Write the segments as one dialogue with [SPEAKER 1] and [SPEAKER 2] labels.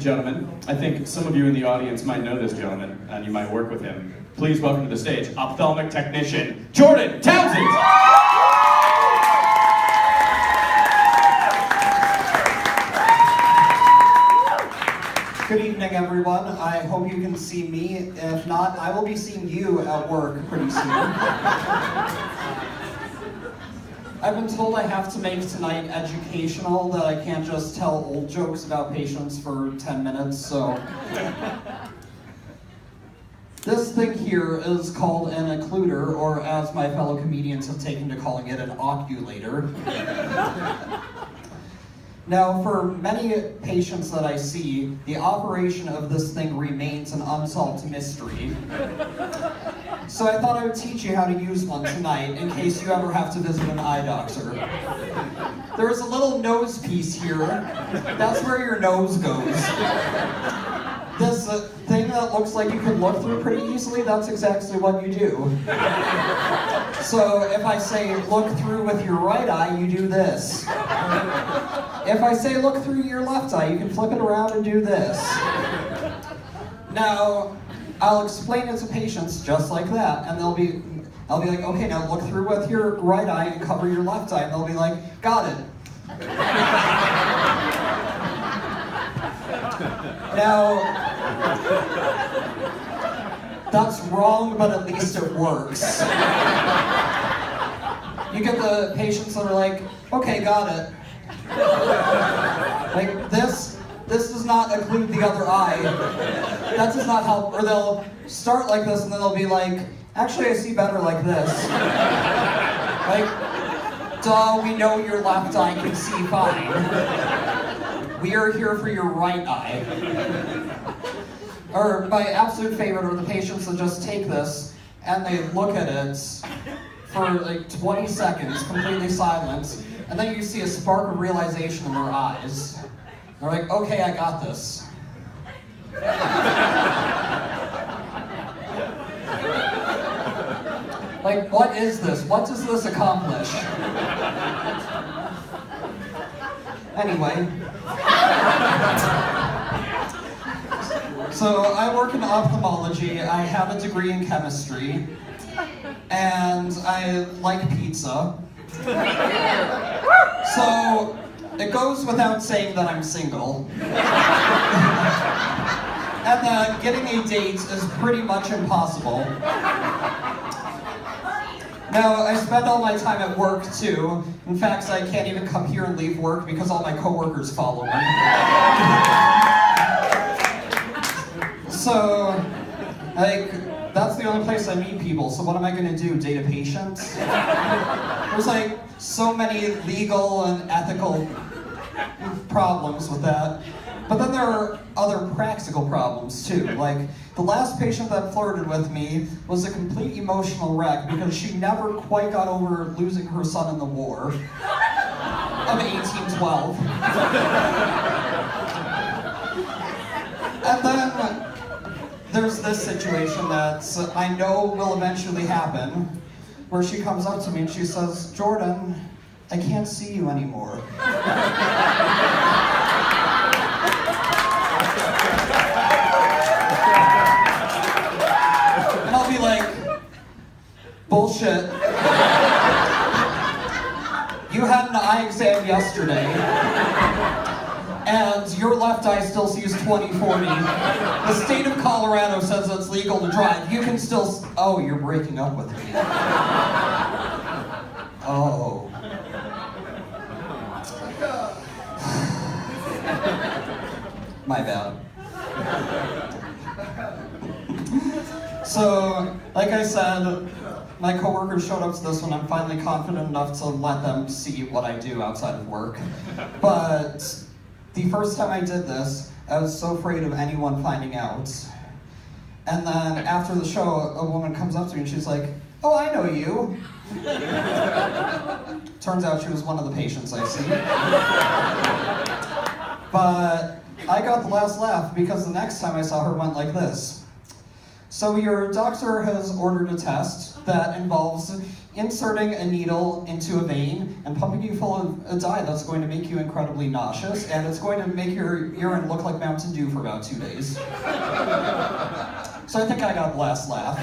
[SPEAKER 1] gentlemen, I think some of you in the audience might know this gentleman, and you might work with him. Please welcome to the stage, ophthalmic technician, Jordan Townsend!
[SPEAKER 2] Good evening, everyone. I hope you can see me. If not, I will be seeing you at work pretty soon. I've been told I have to make tonight educational, that I can't just tell old jokes about patients for 10 minutes, so... This thing here is called an occluder, or as my fellow comedians have taken to calling it, an oculator. Now, for many patients that I see, the operation of this thing remains an unsolved mystery. So I thought I would teach you how to use one tonight in case you ever have to visit an eye doctor. There's a little nose piece here. That's where your nose goes. This thing that looks like you can look through pretty easily, that's exactly what you do. So if I say look through with your right eye, you do this. If I say look through your left eye, you can flip it around and do this. Now, I'll explain it to patients just like that, and I'll be like, okay, now look through with your right eye and cover your left eye, and they'll be like, got it. Now, that's wrong, but at least it works. You get the patients that are like, okay, got it. Like, this does not occlude the other eye. That does not help. Or they'll start like this and then they'll be like, actually I see better like this. Like, duh, we know your left eye can see fine. We are here for your right eye. Or my absolute favorite are the patients that just take this and they look at it for like 20 seconds, completely silent, and then you see a spark of realization in their eyes. They're like, okay, I got this. Like, what is this? What does this accomplish? Anyway. So I work in ophthalmology. I have a degree in chemistry. And I like pizza. So it goes without saying that I'm single. And that getting a date is pretty much impossible. Now, I spend all my time at work too. In fact, I can't even come here and leave work because all my coworkers follow me. So, like, that's the only place I meet people, so what am I gonna do, date a patient? There's like so many legal and ethical problems with that. But then there are other practical problems too. Like, the last patient that flirted with me was a complete emotional wreck because she never quite got over losing her son in the war of 1812. And then there's this situation that I know will eventually happen, where she comes up to me and she says, Jordan, I can't see you anymore. And I'll be like, bullshit. You had an eye exam yesterday, and your left eye still sees 20/40. The state of Colorado says it's legal to drive. You can still... Oh, you're breaking up with me. Oh. My bad. So, like I said, my coworkers showed up to this one. I'm finally confident enough to let them see what I do outside of work. But the first time I did this, I was so afraid of anyone finding out. And then after the show, a woman comes up to me and she's like, oh, I know you. Turns out she was one of the patients I see. But I got the last laugh because the next time I saw her went like this. So your doctor has ordered a test that involves inserting a needle into a vein and pumping you full of a dye that's going to make you incredibly nauseous, and it's going to make your urine look like Mountain Dew for about 2 days. So I think I got the last laugh.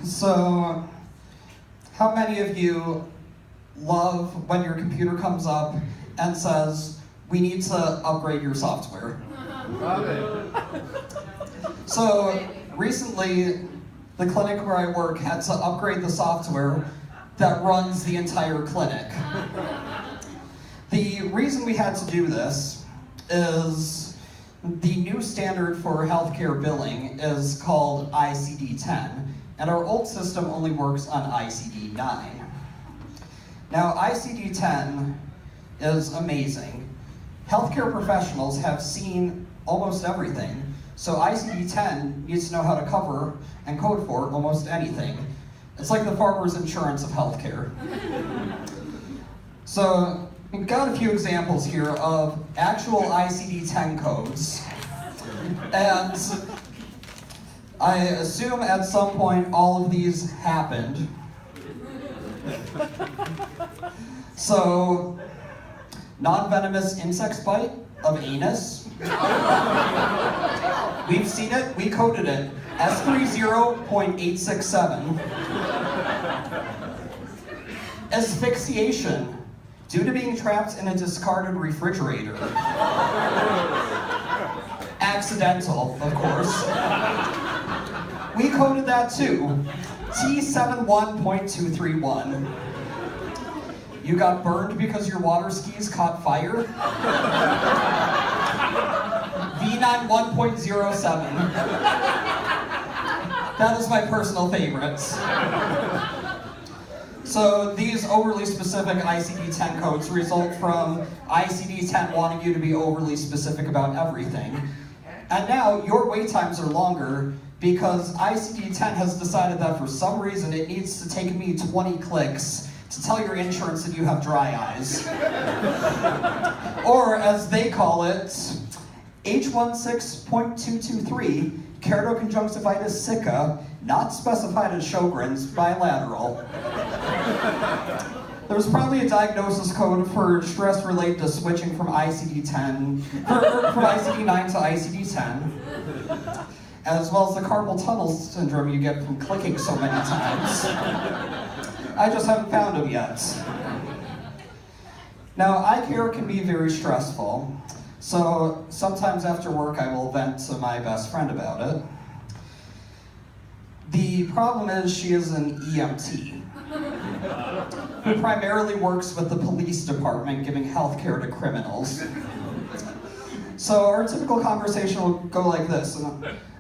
[SPEAKER 2] So, how many of you love when your computer comes up and says, "We need to upgrade your software"?
[SPEAKER 3] Love it.
[SPEAKER 2] So, recently, the clinic where I work had to upgrade the software that runs the entire clinic. The reason we had to do this is the new standard for healthcare billing is called ICD-10, and our old system only works on ICD-9. Now, ICD-10 is amazing. Healthcare professionals have seen almost everything, so ICD-10 needs to know how to cover and code for almost anything. It's like the farmer's insurance of healthcare. So, we've got a few examples here of actual ICD-10 codes. And I assume at some point all of these happened. So, non-venomous insect bite of anus. We've seen it, we coded it. S30.867. Asphyxiation, due to being trapped in a discarded refrigerator. Accidental, of course. We coded that too. T71.231. You got burned because your water skis caught fire? V91.07. That is my personal favorites. So these overly specific ICD-10 codes result from ICD-10 wanting you to be overly specific about everything. And now your wait times are longer because ICD-10 has decided that for some reason it needs to take me 20 clicks to tell your insurance that you have dry eyes. Or as they call it, H16.223, keratoconjunctivitis sicca, not specified as Sjogren's, bilateral. There's probably a diagnosis code for stress related to switching from ICD-10, from ICD-9 to ICD-10, as well as the carpal tunnel syndrome you get from clicking so many times. I just haven't found them yet. Now, eye care can be very stressful, so sometimes after work I will vent to my best friend about it. The problem is she is an EMT, who primarily works with the police department giving health care to criminals. So our typical conversation will go like this.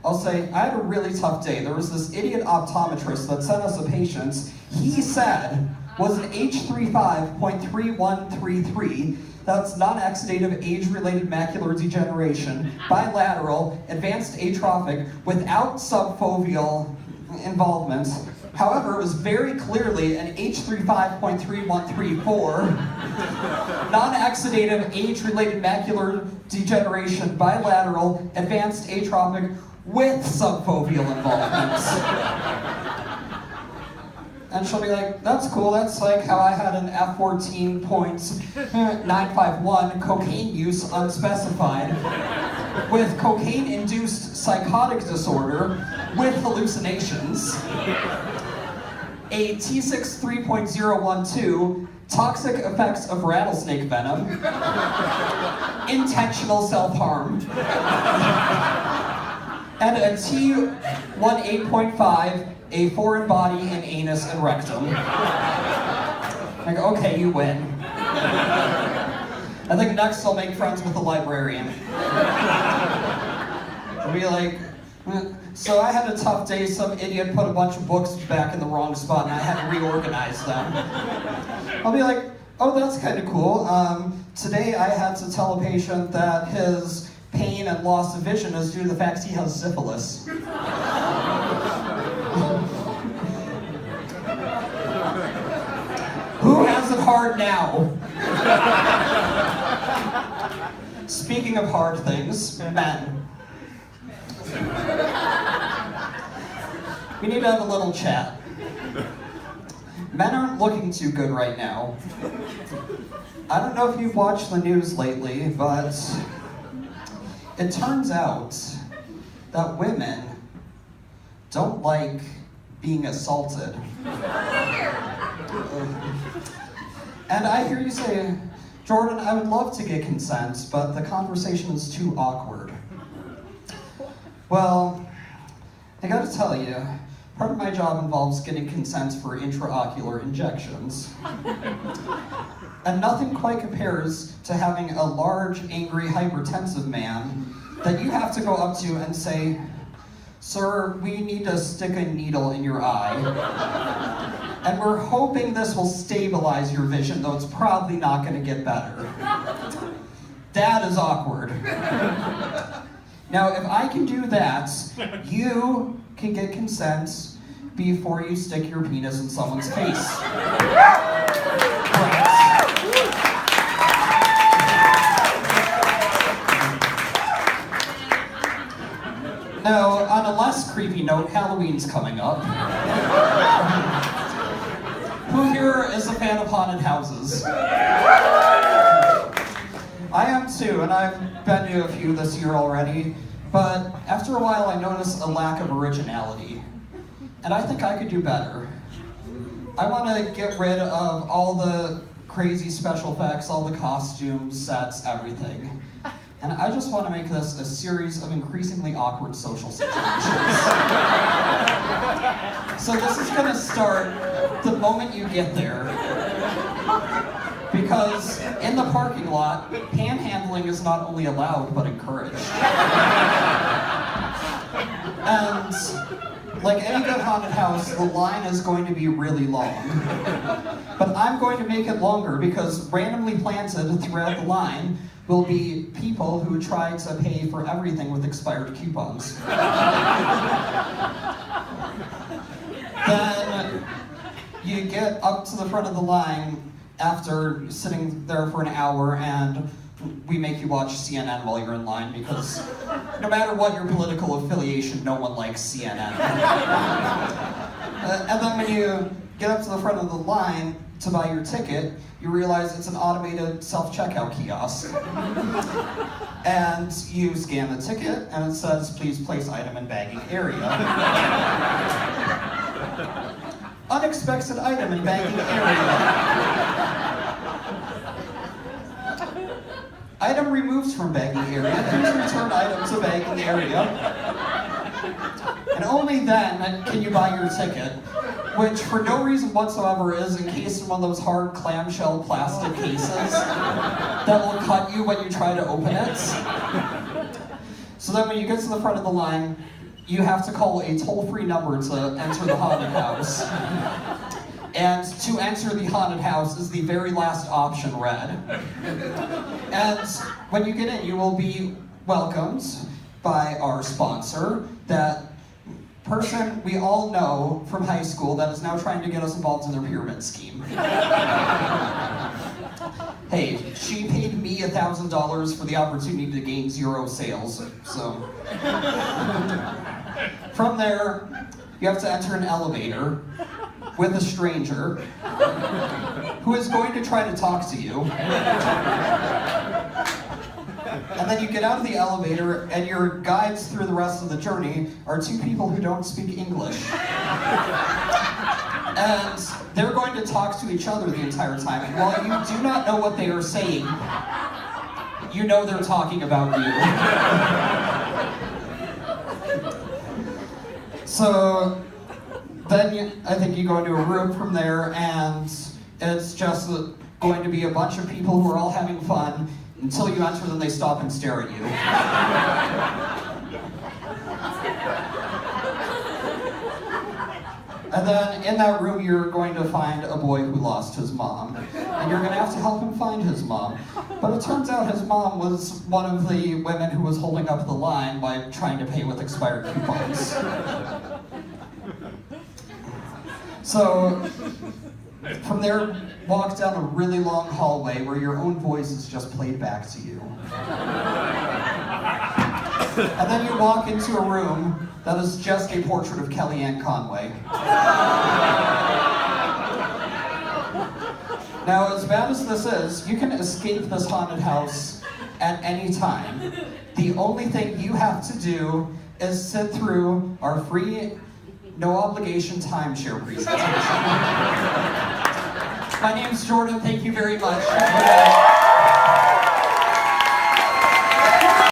[SPEAKER 2] I'll say, I had a really tough day. There was this idiot optometrist that sent us a patient he said was an H35.3133. That's non-exudative age-related macular degeneration, bilateral, advanced atrophic, without subfoveal involvement. However, it was very clearly an H35.3134, non-exudative age-related macular degeneration, bilateral, advanced atrophic, with subfoveal involvement. And she'll be like, that's cool, that's like how I had an F14.951 cocaine use unspecified, with cocaine-induced psychotic disorder with hallucinations, a T63.012, toxic effects of rattlesnake venom, intentional self-harm, and a T18.5, a foreign body in anus and rectum. Like, okay, you win. I think next I'll make friends with the librarian. I'll be like, so I had a tough day, some idiot put a bunch of books back in the wrong spot and I had to reorganize them. I'll be like, oh, that's kind of cool. Today I had to tell a patient that his pain and loss of vision is due to the fact he has syphilis. Who has it hard now? Speaking Speaking of hard things, men. We need to have a little chat. Men aren't looking too good right now. I don't know if you've watched the news lately, but it turns out that women don't like being assaulted. And I hear you say, Jordan, I would love to get consent, but the conversation is too awkward. Well, I gotta tell you, part of my job involves getting consent for intraocular injections. And nothing quite compares to having a large, angry, hypertensive man that you have to go up to and say, "Sir, we need to stick a needle in your eye. And we're hoping this will stabilize your vision, though it's probably not gonna get better." That is awkward. Now, if I can do that, you can get consent before you stick your penis in someone's face. Right. Now, on a less creepy note, Halloween's coming up. Who here is a fan of haunted houses? I am too, and I've been to a few this year already, but after a while I noticed a lack of originality, and I think I could do better. I want to get rid of all the crazy special effects, all the costumes, sets, everything. And I just want to make this a series of increasingly awkward social situations. So this is going to start the moment you get there. Because in the parking lot, panhandling is not only allowed, but encouraged. And like any good haunted house, the line is going to be really long. But I'm going to make it longer because randomly planted throughout the line will be people who try to pay for everything with expired coupons. Then you get up to the front of the line after sitting there for an hour and we make you watch CNN while you're in line because no matter what your political affiliation, no one likes CNN. And then when you get up to the front of the line to buy your ticket, you realize it's an automated self-checkout kiosk. And you scan the ticket and it says, "Please place item in bagging area." Unexpected item in bagging area. Item removed from bagging area. Please return item to bagging area. And only then can you buy your ticket, which for no reason whatsoever is encased in one of those hard clamshell plastic cases that will cut you when you try to open it. So then when you get to the front of the line, you have to call a toll-free number to enter the haunted house. And to enter the haunted house is the very last option read. And when you get in, you will be welcomed by our sponsor, that person we all know from high school that is now trying to get us involved in their pyramid scheme. Hey, she paid me $1,000 for the opportunity to gain 0 sales, so. From there, you have to enter an elevator with a stranger who is going to try to talk to you. And then you get out of the elevator and your guides through the rest of the journey are 2 people who don't speak English. And they're going to talk to each other the entire time. And while you do not know what they are saying, you know they're talking about you. So then I think you go into a room from there and it's just going to be a bunch of people who are all having fun until you enter, then they stop and stare at you. And then in that room you're going to find a boy who lost his mom. And you're going to have to help him find his mom. But it turns out his mom was one of the women who was holding up the line by trying to pay with expired coupons. So From there, walk down a really long hallway where your own voice is just played back to you. And then you walk into a room that is just a portrait of Kellyanne Conway. Now, as bad as this is, you can escape this haunted house at any time. The only thing you have to do is sit through our free, no-obligation timeshare presentation. My name's Jordan, thank you very much.